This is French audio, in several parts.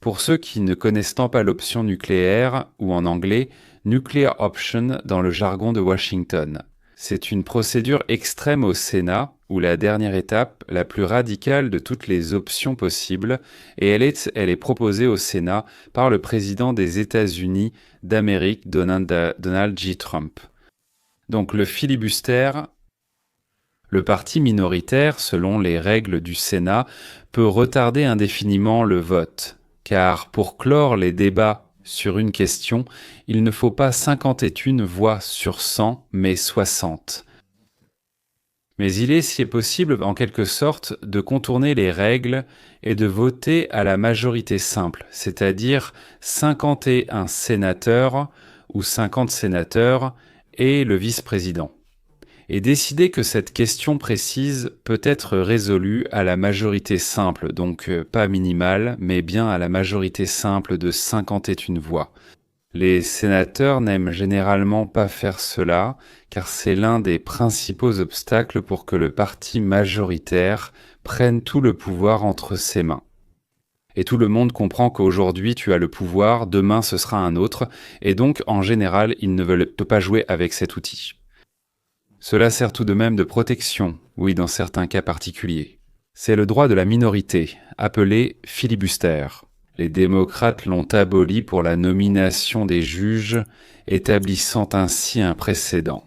Pour ceux qui ne connaissent tant pas l'option nucléaire, ou en anglais, Nuclear Option dans le jargon de Washington. C'est une procédure extrême au Sénat, ou la dernière étape, la plus radicale de toutes les options possibles, et elle est proposée au Sénat par le président des États-Unis d'Amérique, Donald J. Trump. Donc le filibuster, le parti minoritaire, selon les règles du Sénat, peut retarder indéfiniment le vote, car pour clore les débats sur une question, il ne faut pas 51 voix sur 100, mais 60. Mais il est, si est possible, en quelque sorte, de contourner les règles et de voter à la majorité simple, c'est-à-dire 51 sénateurs ou 50 sénateurs et le vice-président. Et décider que cette question précise peut être résolue à la majorité simple, donc pas minimale, mais bien à la majorité simple de 51 voix. Les sénateurs n'aiment généralement pas faire cela, car c'est l'un des principaux obstacles pour que le parti majoritaire prenne tout le pouvoir entre ses mains. Et tout le monde comprend qu'aujourd'hui tu as le pouvoir, demain ce sera un autre, et donc en général ils ne veulent pas jouer avec cet outil. Cela sert tout de même de protection, oui, dans certains cas particuliers. C'est le droit de la minorité, appelé filibuster. Les démocrates l'ont aboli pour la nomination des juges, établissant ainsi un précédent.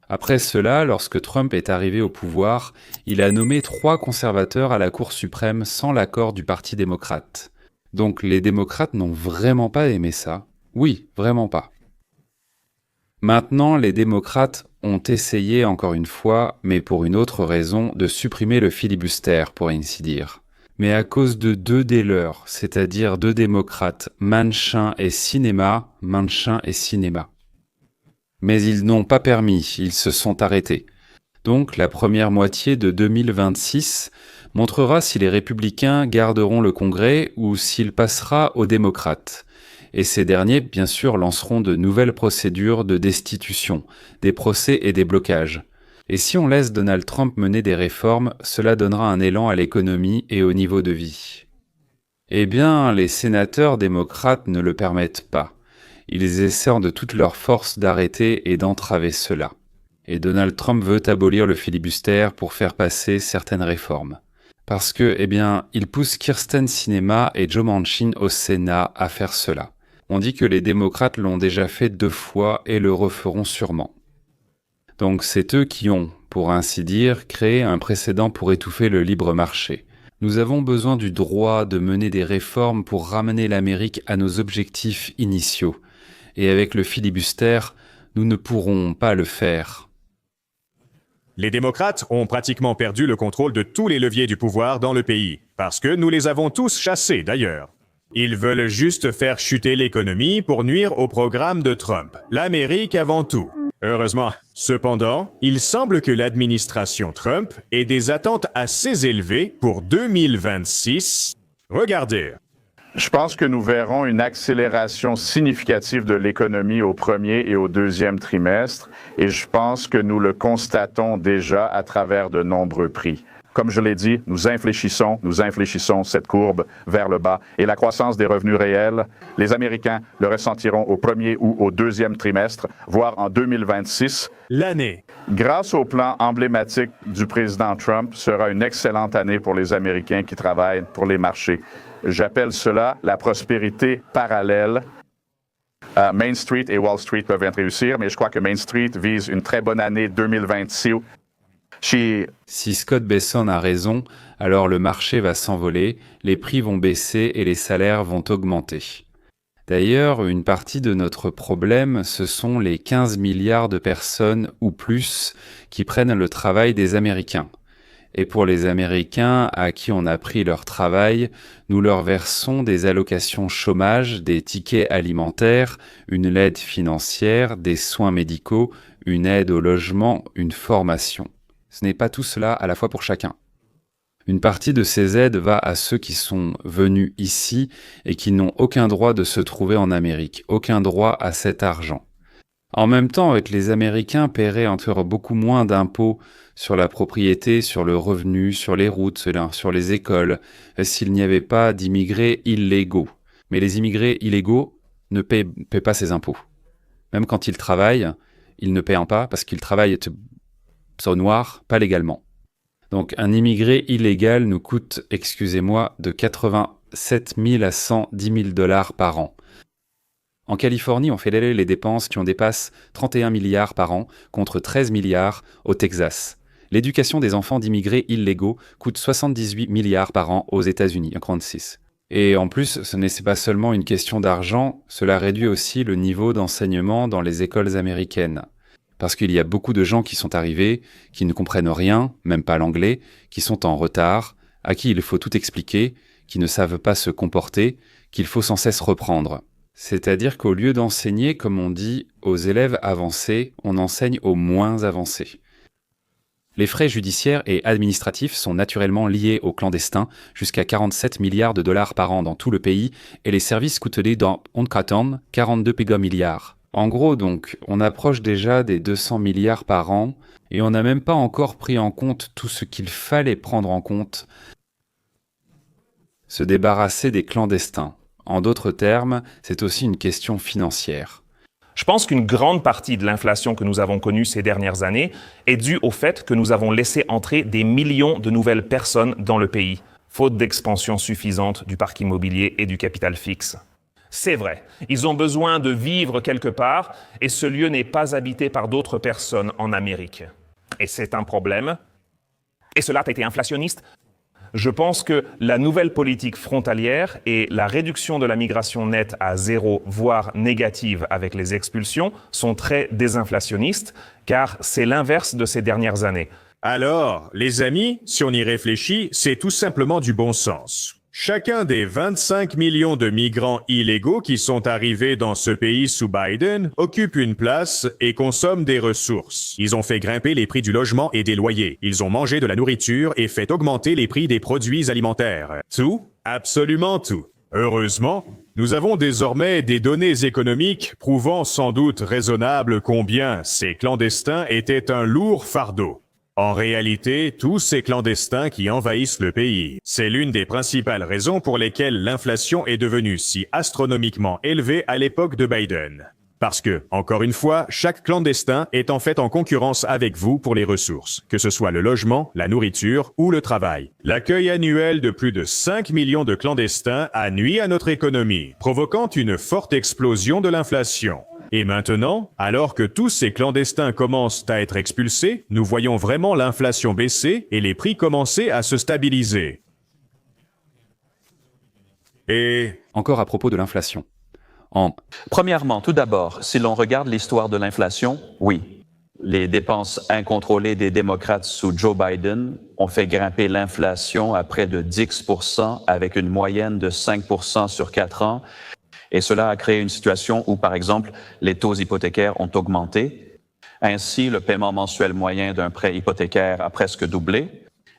Après cela, lorsque Trump est arrivé au pouvoir, il a nommé 3 conservateurs à la Cour suprême sans l'accord du Parti démocrate. Donc les démocrates n'ont vraiment pas aimé ça. Oui, vraiment pas. Maintenant, les démocrates ont essayé encore une fois, mais pour une autre raison, de supprimer le filibuster, pour ainsi dire. Mais à cause de 2 des leurs, c'est-à-dire 2 démocrates, Manchin et Sinema. Mais ils n'ont pas permis, ils se sont arrêtés. Donc la première moitié de 2026 montrera si les républicains garderont le Congrès ou s'il passera aux démocrates. Et ces derniers, bien sûr, lanceront de nouvelles procédures de destitution, des procès et des blocages. Et si on laisse Donald Trump mener des réformes, cela donnera un élan à l'économie et au niveau de vie. Eh bien, les sénateurs démocrates ne le permettent pas. Ils essaient de toute leur force d'arrêter et d'entraver cela. Et Donald Trump veut abolir le filibuster pour faire passer certaines réformes. Parce que, eh bien, il pousse Kyrsten Sinema et Joe Manchin au Sénat à faire cela. On dit que les démocrates l'ont déjà fait 2 fois et le referont sûrement. Donc c'est eux qui ont, pour ainsi dire, créé un précédent pour étouffer le libre marché. Nous avons besoin du droit de mener des réformes pour ramener l'Amérique à nos objectifs initiaux. Et avec le filibuster, nous ne pourrons pas le faire. Les démocrates ont pratiquement perdu le contrôle de tous les leviers du pouvoir dans le pays, parce que nous les avons tous chassés d'ailleurs. Ils veulent juste faire chuter l'économie pour nuire au programme de Trump. L'Amérique avant tout. Heureusement. Cependant, il semble que l'administration Trump ait des attentes assez élevées pour 2026. Regardez. Je pense que nous verrons une accélération significative de l'économie au premier et au deuxième trimestre, et je pense que nous le constatons déjà à travers de nombreux prix. Comme je l'ai dit, nous infléchissons cette courbe vers le bas, et la croissance des revenus réels, les Américains le ressentiront au premier ou au deuxième trimestre, voire en 2026. L'année. Grâce au plan emblématique du président Trump, sera une excellente année pour les Américains qui travaillent pour les marchés. J'appelle cela la prospérité parallèle. Main Street et Wall Street peuvent réussir, mais je crois que Main Street vise une très bonne année 2026. Si Scott Besson a raison, alors le marché va s'envoler, les prix vont baisser et les salaires vont augmenter. D'ailleurs, une partie de notre problème, ce sont les 15 milliards de personnes ou plus qui prennent le travail des Américains. Et pour les Américains à qui on a pris leur travail, nous leur versons des allocations chômage, des tickets alimentaires, une aide financière, des soins médicaux, une aide au logement, une formation. Ce n'est pas tout cela à la fois pour chacun. Une partie de ces aides va à ceux qui sont venus ici et qui n'ont aucun droit de se trouver en Amérique, aucun droit à cet argent. En même temps, les Américains paieraient encore beaucoup moins d'impôts sur la propriété, sur le revenu, sur les routes, sur les écoles, s'il n'y avait pas d'immigrés illégaux. Mais les immigrés illégaux ne paient pas ces impôts. Même quand ils travaillent, ils ne paient pas parce qu'ils travaillent au noir, pas légalement. Donc un immigré illégal nous coûte, excusez-moi, de 87 000 à 110 000 dollars par an. En Californie, on fait les dépenses qui dépassent 31 milliards par an contre 13 milliards au Texas. L'éducation des enfants d'immigrés illégaux coûte 78 milliards par an aux États-Unis, 46. Et en plus, ce n'est pas seulement une question d'argent, cela réduit aussi le niveau d'enseignement dans les écoles américaines. Parce qu'il y a beaucoup de gens qui sont arrivés, qui ne comprennent rien, même pas l'anglais, qui sont en retard, à qui il faut tout expliquer, qui ne savent pas se comporter, qu'il faut sans cesse reprendre. C'est-à-dire qu'au lieu d'enseigner, comme on dit, aux élèves avancés, on enseigne aux moins avancés. Les frais judiciaires et administratifs sont naturellement liés aux clandestins, jusqu'à 47 milliards de dollars par an dans tout le pays, et les services coûteraient dans Onkaton 42 milliards. En gros donc, on approche déjà des 200 milliards par an, et on n'a même pas encore pris en compte tout ce qu'il fallait prendre en compte. Se débarrasser des clandestins. En d'autres termes, c'est aussi une question financière. Je pense qu'une grande partie de l'inflation que nous avons connue ces dernières années est due au fait que nous avons laissé entrer des millions de nouvelles personnes dans le pays, faute d'expansion suffisante du parc immobilier et du capital fixe. C'est vrai, ils ont besoin de vivre quelque part et ce lieu n'est pas habité par d'autres personnes en Amérique. Et c'est un problème. Et cela a été inflationniste. Je pense que la nouvelle politique frontalière et la réduction de la migration nette à zéro, voire négative avec les expulsions, sont très désinflationnistes, car c'est l'inverse de ces dernières années. Alors, les amis, si on y réfléchit, c'est tout simplement du bon sens. Chacun des 25 millions de migrants illégaux qui sont arrivés dans ce pays sous Biden occupe une place et consomme des ressources. Ils ont fait grimper les prix du logement et des loyers. Ils ont mangé de la nourriture et fait augmenter les prix des produits alimentaires. Tout, absolument tout. Heureusement, nous avons désormais des données économiques prouvant sans doute raisonnables combien ces clandestins étaient un lourd fardeau. En réalité, tous ces clandestins qui envahissent le pays, c'est l'une des principales raisons pour lesquelles l'inflation est devenue si astronomiquement élevée à l'époque de Biden. Parce que, encore une fois, chaque clandestin est en fait en concurrence avec vous pour les ressources, que ce soit le logement, la nourriture ou le travail. L'accueil annuel de plus de 5 millions de clandestins a nui à notre économie, provoquant une forte explosion de l'inflation. Et maintenant, alors que tous ces clandestins commencent à être expulsés, nous voyons vraiment l'inflation baisser et les prix commencer à se stabiliser. Et... Encore à propos de l'inflation. Premièrement, tout d'abord, si l'on regarde l'histoire de l'inflation, oui, les dépenses incontrôlées des démocrates sous Joe Biden ont fait grimper l'inflation à près de 10% avec une moyenne de 5% sur 4 ans. Et cela a créé une situation où, par exemple, les taux hypothécaires ont augmenté. Ainsi, le paiement mensuel moyen d'un prêt hypothécaire a presque doublé.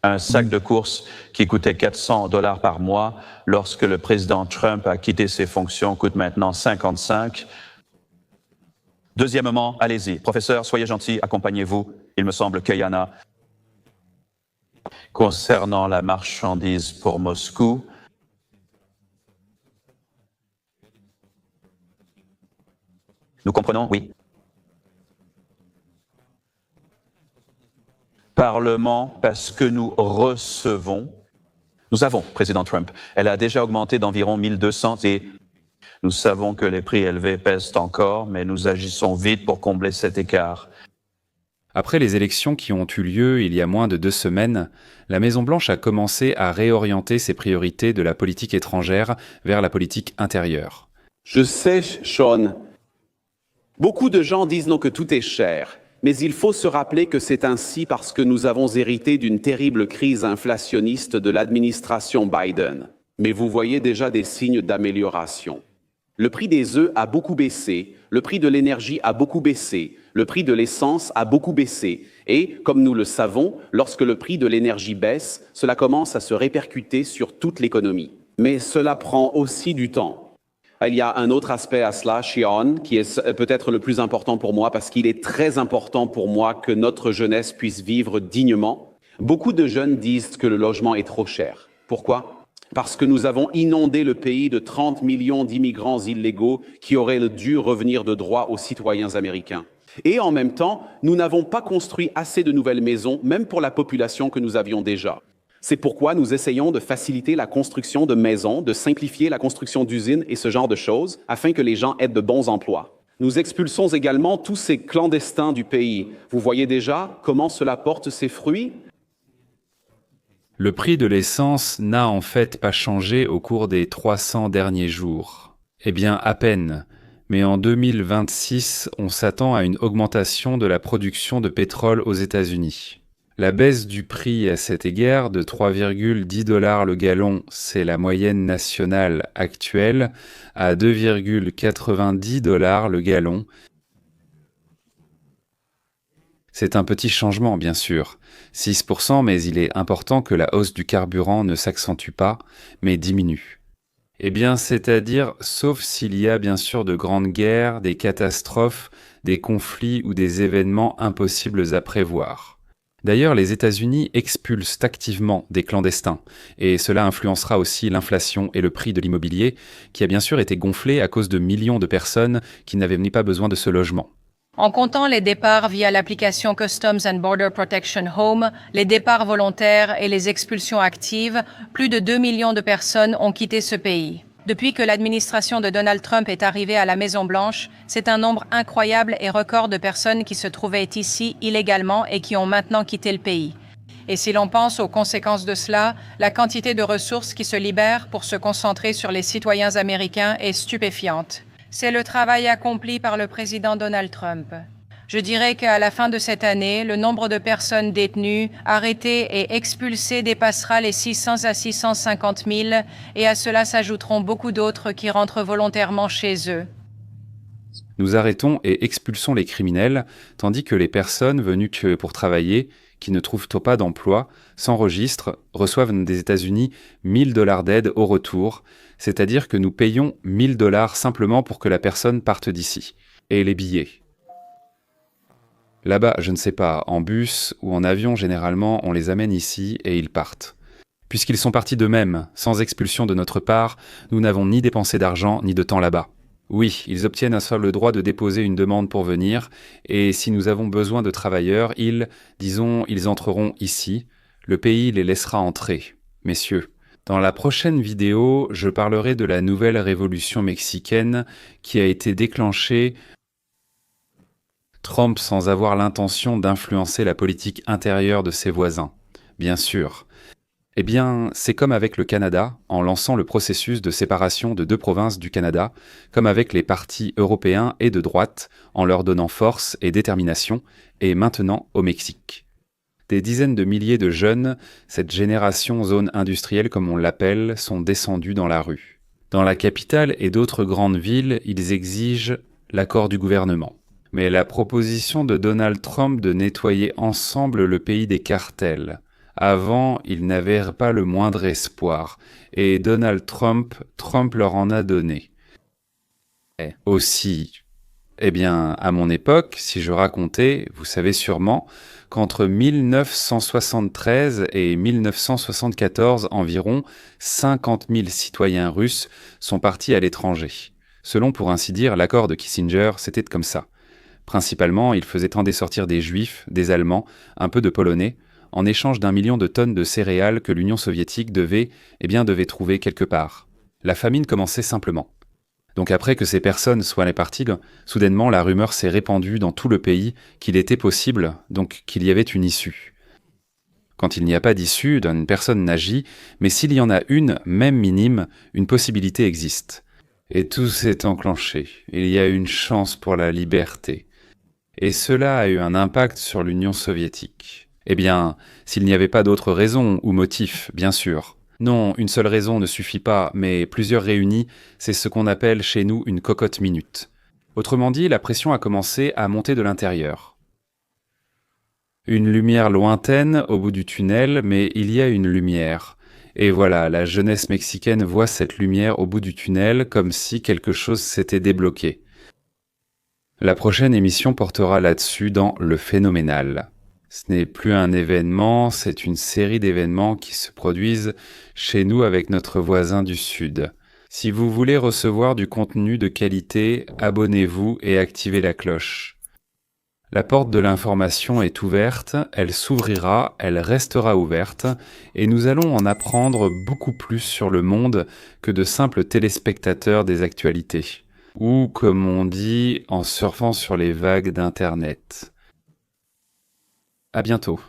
Un sac de courses qui coûtait 400 $ par mois lorsque le président Trump a quitté ses fonctions coûte maintenant 55. Deuxièmement, allez-y, professeur, soyez gentil, accompagnez-vous. Il me semble qu'il y en a. Concernant la marchandise pour Moscou, nous comprenons, oui. Parlement, parce que nous recevons. Nous avons, président Trump. Elle a déjà augmenté d'environ 1200 et nous savons que les prix élevés pèsent encore, mais nous agissons vite pour combler cet écart. Après les élections qui ont eu lieu il y a moins de 2 semaines, la Maison-Blanche a commencé à réorienter ses priorités de la politique étrangère vers la politique intérieure. Je sais, Sean. Beaucoup de gens disent non que tout est cher, mais il faut se rappeler que c'est ainsi parce que nous avons hérité d'une terrible crise inflationniste de l'administration Biden. Mais vous voyez déjà des signes d'amélioration. Le prix des œufs a beaucoup baissé, le prix de l'énergie a beaucoup baissé, le prix de l'essence a beaucoup baissé. Et, comme nous le savons, lorsque le prix de l'énergie baisse, cela commence à se répercuter sur toute l'économie. Mais cela prend aussi du temps. Il y a un autre aspect à cela, Sean, qui est peut-être le plus important pour moi, parce qu'il est très important pour moi que notre jeunesse puisse vivre dignement. Beaucoup de jeunes disent que le logement est trop cher. Pourquoi? Parce que nous avons inondé le pays de 30 millions d'immigrants illégaux qui auraient dû revenir de droit aux citoyens américains. Et en même temps, nous n'avons pas construit assez de nouvelles maisons, même pour la population que nous avions déjà. C'est pourquoi nous essayons de faciliter la construction de maisons, de simplifier la construction d'usines et ce genre de choses, afin que les gens aient de bons emplois. Nous expulsons également tous ces clandestins du pays. Vous voyez déjà comment cela porte ses fruits? Le prix de l'essence n'a en fait pas changé au cours des 300 derniers jours. Eh bien, à peine. Mais en 2026, on s'attend à une augmentation de la production de pétrole aux États-Unis. La baisse du prix à cet égard de 3,10 $ le gallon, c'est la moyenne nationale actuelle, à 2,90 $ le gallon. C'est un petit changement, bien sûr, 6%, mais il est important que la hausse du carburant ne s'accentue pas, mais diminue. Eh bien, c'est-à-dire, sauf s'il y a bien sûr de grandes guerres, des catastrophes, des conflits ou des événements impossibles à prévoir. D'ailleurs, les États-Unis expulsent activement des clandestins, et cela influencera aussi l'inflation et le prix de l'immobilier, qui a bien sûr été gonflé à cause de millions de personnes qui n'avaient ni pas besoin de ce logement. En comptant les départs via l'application Customs and Border Protection Home, les départs volontaires et les expulsions actives, plus de 2 millions de personnes ont quitté ce pays. Depuis que l'administration de Donald Trump est arrivée à la Maison-Blanche, c'est un nombre incroyable et record de personnes qui se trouvaient ici illégalement et qui ont maintenant quitté le pays. Et si l'on pense aux conséquences de cela, la quantité de ressources qui se libèrent pour se concentrer sur les citoyens américains est stupéfiante. C'est le travail accompli par le président Donald Trump. Je dirais qu'à la fin de cette année, le nombre de personnes détenues, arrêtées et expulsées dépassera les 600 à 650 000 et à cela s'ajouteront beaucoup d'autres qui rentrent volontairement chez eux. Nous arrêtons et expulsons les criminels, tandis que les personnes venues que pour travailler, qui ne trouvent pas d'emploi, s'enregistrent, reçoivent des États-Unis 1 000 $ d'aide au retour, c'est-à-dire que nous payons 1 000 $ simplement pour que la personne parte d'ici. Et les billets. Là-bas, je ne sais pas, en bus ou en avion, généralement, on les amène ici et ils partent. Puisqu'ils sont partis d'eux-mêmes, sans expulsion de notre part, nous n'avons ni dépensé d'argent ni de temps là-bas. Oui, ils obtiennent un seul le droit de déposer une demande pour venir, et si nous avons besoin de travailleurs, ils entreront ici. Le pays les laissera entrer. Messieurs, dans la prochaine vidéo, je parlerai de la nouvelle révolution mexicaine qui a été déclenchée Trump sans avoir l'intention d'influencer la politique intérieure de ses voisins. Bien sûr. Eh bien, c'est comme avec le Canada, en lançant le processus de séparation de 2 provinces du Canada, comme avec les partis européens et de droite, en leur donnant force et détermination, et maintenant au Mexique. Des dizaines de milliers de jeunes, cette génération zone industrielle comme on l'appelle, sont descendus dans la rue. Dans la capitale et d'autres grandes villes, ils exigent l'accord du gouvernement. Mais la proposition de Donald Trump de nettoyer ensemble le pays des cartels. Avant, ils n'avaient pas le moindre espoir, et Donald Trump leur en a donné. Aussi, eh bien, à mon époque, si je racontais, vous savez sûrement, qu'entre 1973 et 1974, environ 50 000 citoyens russes sont partis à l'étranger. Selon, pour ainsi dire, l'accord de Kissinger, c'était comme ça. Principalement, il faisait tenter sortir des Juifs, des Allemands, un peu de Polonais, en échange d'1 million de tonnes de céréales que l'Union soviétique devait trouver quelque part. La famine commençait simplement. Donc après que ces personnes soient parties, soudainement la rumeur s'est répandue dans tout le pays qu'il était possible, donc qu'il y avait une issue. Quand il n'y a pas d'issue, une personne n'agit, mais s'il y en a une, même minime, une possibilité existe. Et tout s'est enclenché. Il y a une chance pour la liberté. Et cela a eu un impact sur l'Union soviétique. Eh bien, s'il n'y avait pas d'autres raisons ou motifs, bien sûr. Non, une seule raison ne suffit pas, mais plusieurs réunies, c'est ce qu'on appelle chez nous une cocotte minute. Autrement dit, la pression a commencé à monter de l'intérieur. Une lumière lointaine au bout du tunnel, mais il y a une lumière. Et voilà, la jeunesse mexicaine voit cette lumière au bout du tunnel comme si quelque chose s'était débloqué. La prochaine émission portera là-dessus dans Le Phénoménal. Ce n'est plus un événement, c'est une série d'événements qui se produisent chez nous avec notre voisin du Sud. Si vous voulez recevoir du contenu de qualité, abonnez-vous et activez la cloche. La porte de l'information est ouverte, elle s'ouvrira, elle restera ouverte, et nous allons en apprendre beaucoup plus sur le monde que de simples téléspectateurs des actualités, ou comme on dit, en surfant sur les vagues d'Internet. À bientôt.